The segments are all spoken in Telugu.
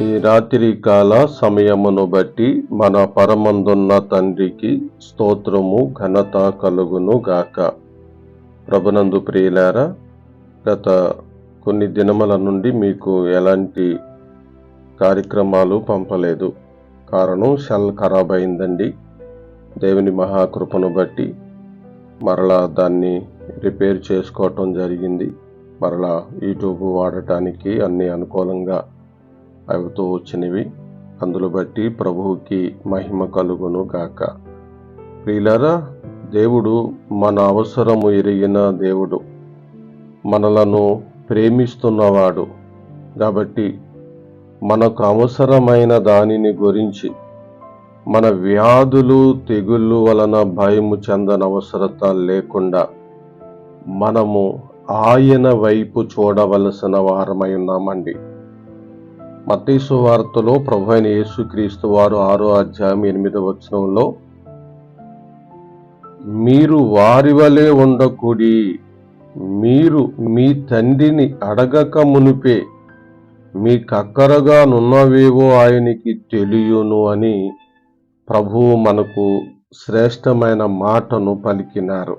ఈ రాత్రి కాల సమయమును బట్టి మన పరమందున్న తండ్రికి స్తోత్రము ఘనత కలుగును గాక. ప్రభునందు ప్రియులారా, గత కొన్ని దినముల నుండి మీకు ఎలాంటి కార్యక్రమాలు పంపలేదు. కారణం సెల్ ఖరాబ్ అయిందండి. దేవుని మహాకృపను బట్టి మరలా దాన్ని రిపేర్ చేసుకోవటం జరిగింది. మరలా యూట్యూబ్ వాడటానికి అన్ని అనుకూలంగా అవుతూ వచ్చినవి. అందులో బట్టి ప్రభువుకి మహిమ కలుగును గాక. ప్రియులారా, దేవుడు మన అవసరము ఎరిగిన దేవుడు, మనలను ప్రేమిస్తున్నవాడు. కాబట్టి మనకు అవసరమైన దానిని గురించి మన వ్యాధులు తెగుళ్ళు వలన భయము చెందనవసరత లేకుండా మనము ఆయన వైపు చూడవలసిన వారమై ఉన్నామండి. మత్తయి సువార్తలో ప్రభువైన యేసుక్రీస్తు వారు 6వ అధ్యాయం 8వ వచనంలో, మీరు వారి వలె ఉండకుడి, మీరు మీ తండ్రిని అడగక మునిపే మీకక్కరగా నున్నవేవో ఆయనకి తెలియను అని ప్రభువు మనకు శ్రేష్టమైన మాటను పలికినారు.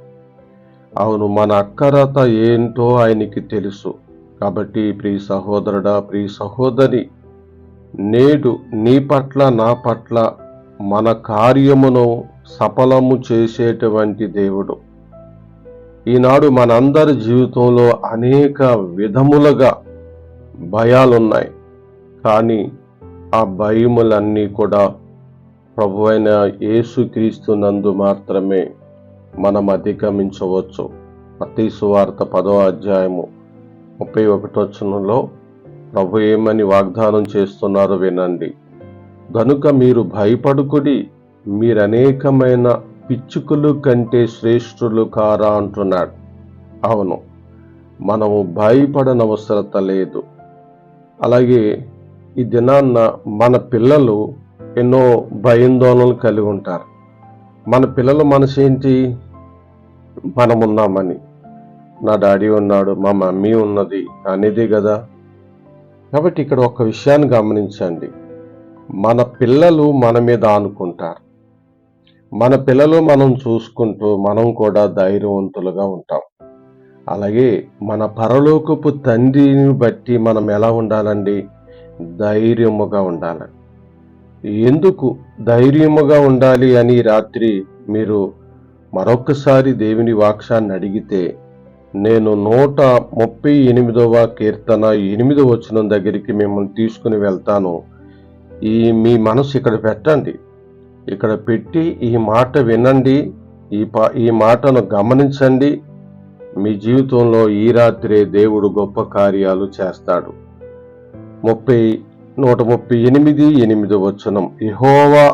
అవును, మన అక్కరత ఏంటో ఆయనకి తెలుసు. కాబట్టి ప్రియ సహోదరుడా, ప్రియ సహోదరి, నేడు నీ పట్ల నా పట్ల మన కార్యమును సఫలము చేసేటువంటి దేవుడు. ఈనాడు మనందరి జీవితంలో అనేక విధములుగా భయాలున్నాయి. కానీ ఆ భయములన్నీ కూడా ప్రభువైన యేసుక్రీస్తు నందు మాత్రమే మనం అధిగమించవచ్చు. మత్తయి సువార్త 10వ అధ్యాయము 31వ వచనంలో ప్రభు ఏమని వాగ్దానం చేస్తున్నారో వినండి. గనుక మీరు భయపడుకుడి, మీరనేకమైన పిచ్చుకలు కంటే శ్రేష్ఠులు కారా అంటున్నాడు. అవును, మనము భయపడనవసరత లేదు. అలాగే ఈ దినాన్న మన పిల్లలు ఎన్నో భయాందోళనలు కలిగి ఉంటారు. మన పిల్లల మనసు ఏంటి? మనమున్నామని, నా డాడీ ఉన్నాడు, మా మమ్మీ ఉన్నది అనేది కదా. కాబట్టి ఇక్కడ ఒక విషయాన్ని గమనించండి. మన పిల్లలు మన మీద ఆనుకుంటారు. మన పిల్లలు మనం చూసుకుంటూ మనం కూడా ధైర్యవంతులుగా ఉంటాం. అలాగే మన పరలోకపు తండ్రిని బట్టి మనం ఎలా ఉండాలండి? ధైర్యముగా ఉండాలి. ఎందుకు ధైర్యముగా ఉండాలి అని రాత్రి మీరు మరొకసారి దేవుని వాక్యాన్ని అడిగితే, నేను 138వ కీర్తన 8వ వచనం దగ్గరికి మిమ్మల్ని తీసుకుని వెళ్తాను. మీ మనసు ఇక్కడ పెట్టండి. ఇక్కడ పెట్టి ఈ మాట వినండి, ఈ మాటను గమనించండి. మీ జీవితంలో ఈ రాత్రే దేవుడు గొప్ప కార్యాలు చేస్తాడు. 138:8 వచనం, యెహోవా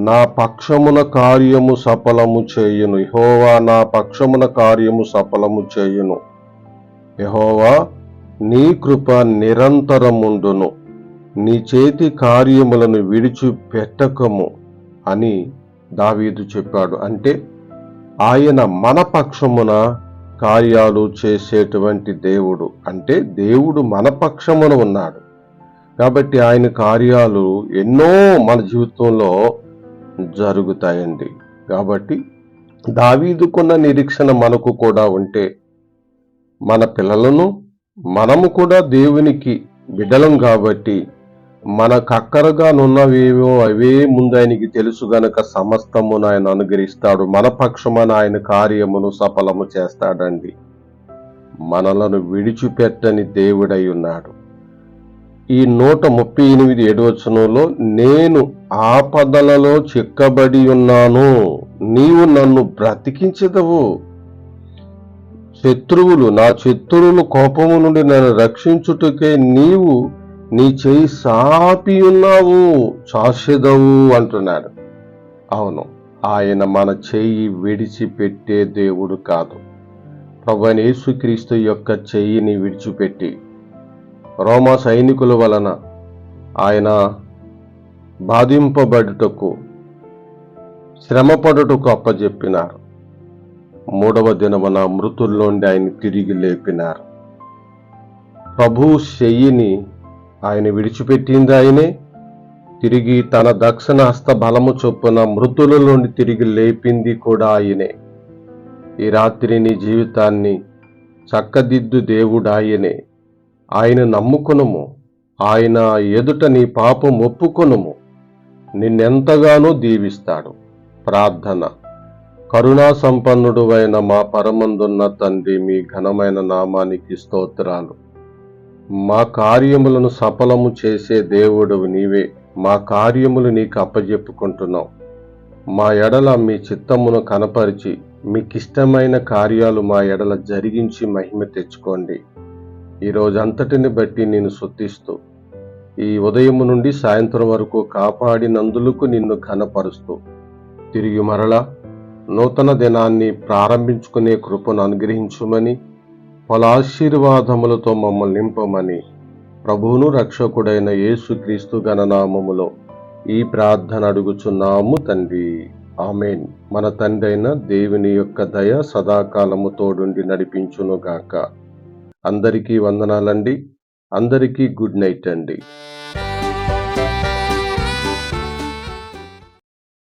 నా పక్షమున కార్యము సఫలము చేయును. యెహోవా నా పక్షమున కార్యము సఫలము చేయును. యెహోవా నీ కృప నిరంతరముండును. నీ చేతి కార్యములను విడిచిపెట్టకము అని దావీదు చెప్పాడు. అంటే ఆయన మన పక్షమున కార్యాలు చేసేటువంటి దేవుడు. అంటే దేవుడు మన పక్షమున ఉన్నాడు. కాబట్టి ఆయన కార్యాలు ఎన్నో మన జీవితంలో జరుగుతాయండి. కాబట్టి దావీదుకున్న నిరీక్షణ మనకు కూడా ఉంటే, మన పిల్లలను మనము కూడా దేవునికి బిడ్డలం కాబట్టి మనకక్కరగా నున్నవేవో అవే ముందు ఆయనకి తెలుసు గనక సమస్తమును ఆయన అనుగ్రహిస్తాడు. మన పక్షమున ఆయన కార్యమును సఫలము చేస్తాడండి. మనలను విడిచిపెట్టని దేవుడై ఉన్నాడు. ఈ 138:7 వచనంలో, నేను ఆపదలలో చిక్కబడి ఉన్నాను, నీవు నన్ను బ్రతికించెదవు. నా శత్రువులు కోపము నుండి నన్ను రక్షించుటకే నీవు నీ చేయి సాపి ఉన్నావు, చాసెదవు అంటున్నాడు. అవును, ఆయన మన చేయి విడిచిపెట్టే దేవుడు కాదు. ప్రభువైన యేసుక్రీస్తు యొక్క చెయ్యిని విడిచిపెట్టి రోమా సైనికుల వలన ఆయన బాధింపబడుటకు, శ్రమపడుటకు అప్పజెప్పినారు. 3వ దినమున మృతుల్లోండి ఆయన తిరిగి లేపినారు. ప్రభు చెయ్యిని ఆయన విడిచిపెట్టింది ఆయనే, తిరిగి తన దక్షిణ హస్త బలము చొప్పున మృతుల నుండి తిరిగి లేపింది కూడా ఆయనే. ఈ రాత్రి నీ జీవితాన్ని చక్కదిద్దు దేవుడాయనే. ఆయన నమ్ముకొనుము, ఆయన ఎదుట నీ పాపం ఒప్పుకొనుము, నిన్నెంతగానో దీవిస్తాడు. ప్రార్థన. కరుణా సంపన్నుడు అయిన మా పరమందున్న తండ్రి, మీ ఘనమైన నామానికి స్తోత్రాలు. మా కార్యములను సఫలము చేసే దేవుడవు నీవే. మా కార్యములు నీకు అప్పజెప్పుకుంటున్నాం. మా ఎడల మీ చిత్తమును కనపరిచి మీకిష్టమైన కార్యాలు మా ఎడల జరిగించి మహిమ తెచ్చుకోండి. ఈ రోజంతటిని బట్టి నేను స్తుతిస్తూ, ఈ ఉదయము నుండి సాయంత్రం వరకు కాపాడినందులకు నిన్ను ఘనపరుస్తూ, తిరిగి మరలా నూతన దినాన్ని ప్రారంభించుకునే కృపను అనుగ్రహించుమని, పలు ఆశీర్వాదములతో మమ్మల్ని నింపమని ప్రభువును రక్షకుడైన యేసుక్రీస్తు ఘననామములో ఈ ప్రార్థన అడుగుచున్నాము తండ్రి. ఆమేన్. మన తండ్రి అయిన దేవుని యొక్క దయ సదాకాలము తోడుండి నడిపించునుగాక. అందరికీ వందనాలండి. అందరికీ గుడ్ నైట్ అండి.